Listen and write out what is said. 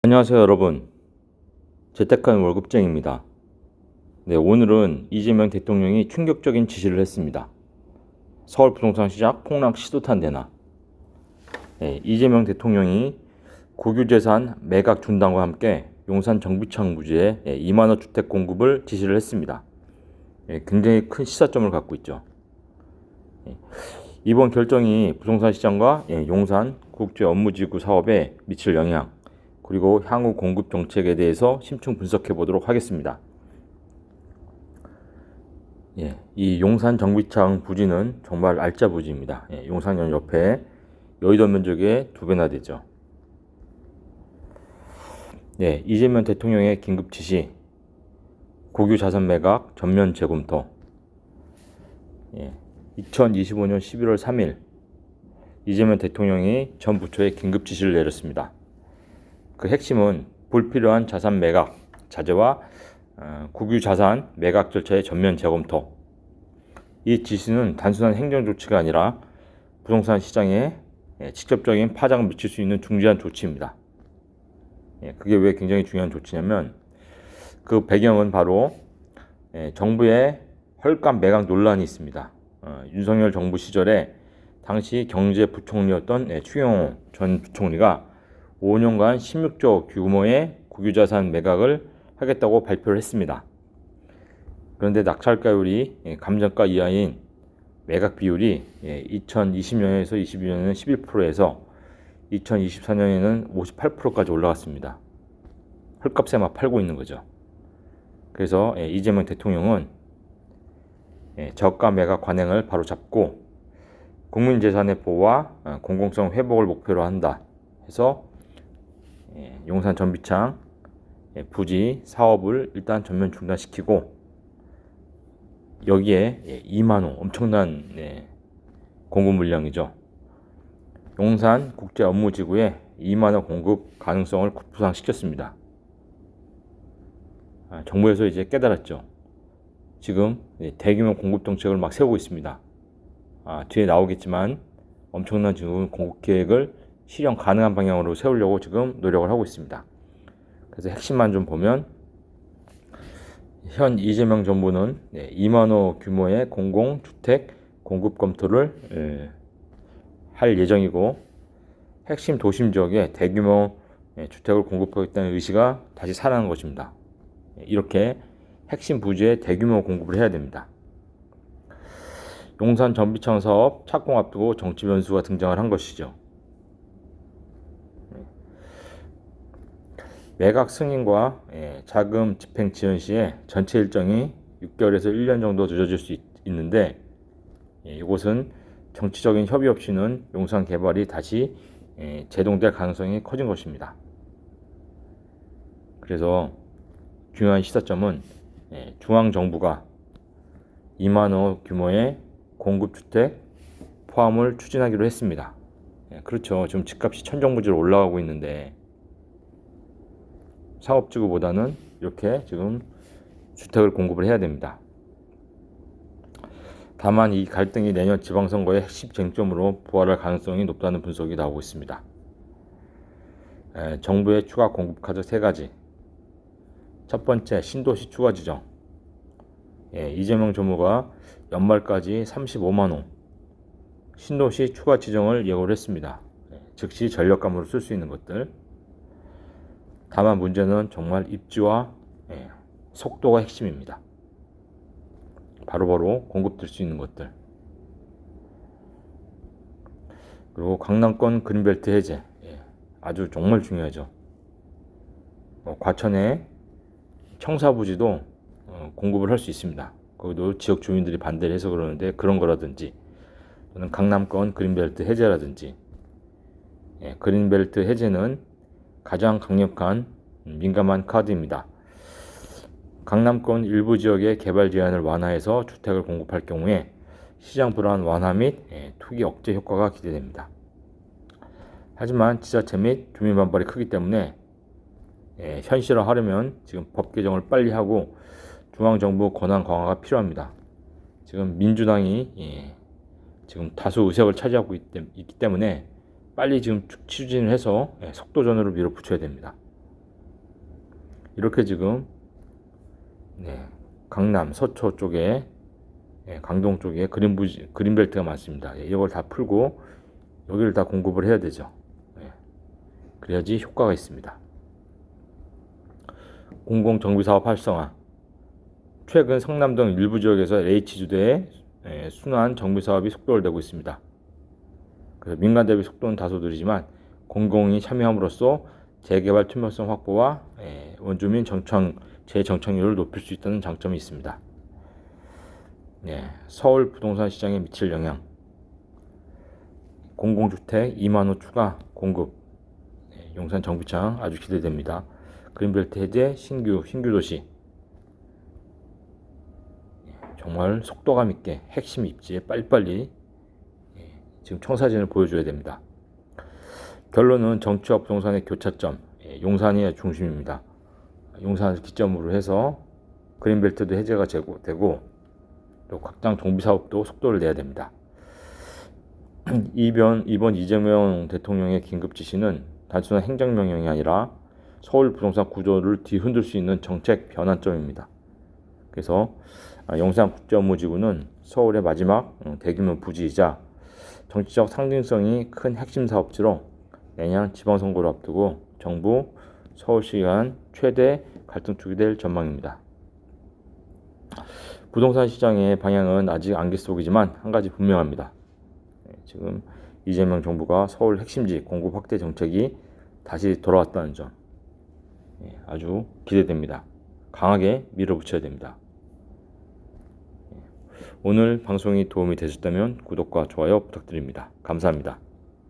안녕하세요 여러분, 재택하는 월급쟁입니다. 네, 오늘은 이재명 대통령이 충격적인 지시를 했습니다. 서울 부동산 시장 폭락 시도탄 대나. 네, 이재명 대통령이 국유재산 매각 중단과 함께 용산 정비창 부지에 2만호 주택 공급을 지시를 했습니다. 굉장히 큰 시사점을 갖고 있죠. 이번 결정이 부동산 시장과 용산 국제 업무지구 사업에 미칠 영향, 그리고 향후 공급 정책에 대해서 심층 분석해 보도록 하겠습니다. 이 용산 정비창 부지는 정말 알짜 부지입니다. 용산역 옆에 여의도 면적의 2배나 되죠. 이재명 대통령의 긴급 지시, 국유 자산 매각 전면 재검토. 2025년 11월 3일 이재명 대통령이 전 부처에 긴급 지시를 내렸습니다. 그 핵심은 불필요한 자산 매각 자제와 국유 자산 매각 절차의 전면 재검토. 이 지시는 단순한 행정 조치가 아니라 부동산 시장에 직접적인 파장을 미칠 수 있는 중대한 조치입니다. 그게 왜 굉장히 중요한 조치냐면 그 배경은 바로 정부의 헐값 매각 논란이 있습니다. 윤석열 정부 시절에 당시 경제부총리였던 추경호 전 부총리가 5년간 16조 규모의 국유자산 매각을 하겠다고 발표를 했습니다. 그런데 낙찰가율이 감정가 이하인 매각 비율이 2020년에서 22년에는 11%에서 2024년에는 58%까지 올라갔습니다. 헐값에 막 팔고 있는 거죠. 그래서 이재명 대통령은 저가 매각 관행을 바로 잡고 국민재산의 보호와 공공성 회복을 목표로 한다 해서 용산 전비창 부지 사업을 일단 전면 중단시키고 여기에 2만호 엄청난 공급 물량이죠. 용산 국제 업무지구에 2만호 공급 가능성을 부상시켰습니다. 정부에서 이제 깨달았죠. 지금 대규모 공급 정책을 막 세우고 있습니다. 뒤에 나오겠지만 엄청난 지금 공급 계획을 실현 가능한 방향으로 세우려고 지금 노력을 하고 있습니다. 그래서 핵심만 좀 보면 현 이재명 정부는 2만호 규모의 공공주택 공급 검토를 할 예정이고 핵심 도심 지역에 대규모 주택을 공급하겠다는 의지가 다시 살아난 것입니다. 이렇게 핵심 부지에 대규모 공급을 해야 됩니다. 용산 전비창 사업 착공 앞두고 정치 변수가 등장을 한 것이죠. 매각 승인과 자금 집행 지연 시에 전체 일정이 6개월에서 1년 정도 늦어질 수 있는데 이곳은 정치적인 협의 없이는 용산 개발이 다시 제동될 가능성이 커진 것입니다. 그래서 중요한 시사점은 중앙정부가 2만호 규모의 공급주택 포함을 추진하기로 했습니다. 그렇죠. 지금 집값이 천정부지로 올라가고 있는데 상업지구보다는 이렇게 지금 주택을 공급을 해야 됩니다. 다만 이 갈등이 내년 지방선거의 핵심 쟁점으로 부활할 가능성이 높다는 분석이 나오고 있습니다. 정부의 추가 공급 카드 3가지. 첫 번째, 신도시 추가 지정. 이재명 정부가 연말까지 35만호 신도시 추가 지정을 예고를 했습니다. 즉시 전력감으로 쓸 수 있는 것들. 다만 문제는 정말 입지와 속도가 핵심입니다. 바로바로 공급될 수 있는 것들. 그리고 강남권 그린벨트 해제. 아주 정말 중요하죠. 과천의 청사부지도 공급을 할 수 있습니다. 거기도 지역 주민들이 반대를 해서 그러는데 그런 거라든지 또는 강남권 그린벨트 해제라든지. 그린벨트 해제는 가장 강력한 민감한 카드입니다. 강남권 일부 지역의 개발 제한을 완화해서 주택을 공급할 경우에 시장 불안 완화 및 투기 억제 효과가 기대됩니다. 하지만 지자체 및 주민 반발이 크기 때문에 현실화하려면 지금 법 개정을 빨리 하고 중앙정부 권한 강화가 필요합니다. 지금 민주당이 지금 다수 의석을 차지하고 있기 때문에 빨리 지금 추진을 해서 속도전으로 밀어붙여야 됩니다. 이렇게 지금 강남, 서초 쪽에 강동 쪽에 그린벨트가 많습니다. 이걸 다 풀고 여기를 다 공급을 해야 되죠. 그래야지 효과가 있습니다. 공공정비사업 활성화. 최근 성남 등 일부 지역에서 H주도의 순환 정비사업이 속도를 내고 있습니다. 그래서 민간 대비 속도는 다소 느리지만 공공이 참여함으로써 재개발 투명성 확보와 원주민 재정착률을 높일 수 있다는 장점이 있습니다. 서울 부동산 시장에 미칠 영향. 공공주택 2만 호 추가 공급. 용산 정비창 아주 기대됩니다. 그린벨트 해제, 신규 도시. 정말 속도감 있게 핵심 입지에 빨리빨리 지금 청사진을 보여줘야 됩니다. 결론은 정치와 부동산의 교차점, 용산이 중심입니다. 용산을 기점으로 해서 그린벨트도 해제가 되고 또 각장 정비사업도 속도를 내야 됩니다. 이번 이재명 대통령의 긴급 지시는 단순한 행정명령이 아니라 서울 부동산 구조를 뒤흔들 수 있는 정책 변환점입니다. 그래서 용산국제업무지구는 서울의 마지막 대규모 부지이자 정치적 상징성이 큰 핵심 사업지로 내년 지방선거를 앞두고 정부, 서울시 간 최대 갈등축이 될 전망입니다. 부동산 시장의 방향은 아직 안갯속이지만 한 가지 분명합니다. 지금 이재명 정부가 서울 핵심지 공급 확대 정책이 다시 돌아왔다는 점 아주 기대됩니다. 강하게 밀어붙여야 됩니다. 오늘 방송이 도움이 되셨다면 구독과 좋아요 부탁드립니다. 감사합니다.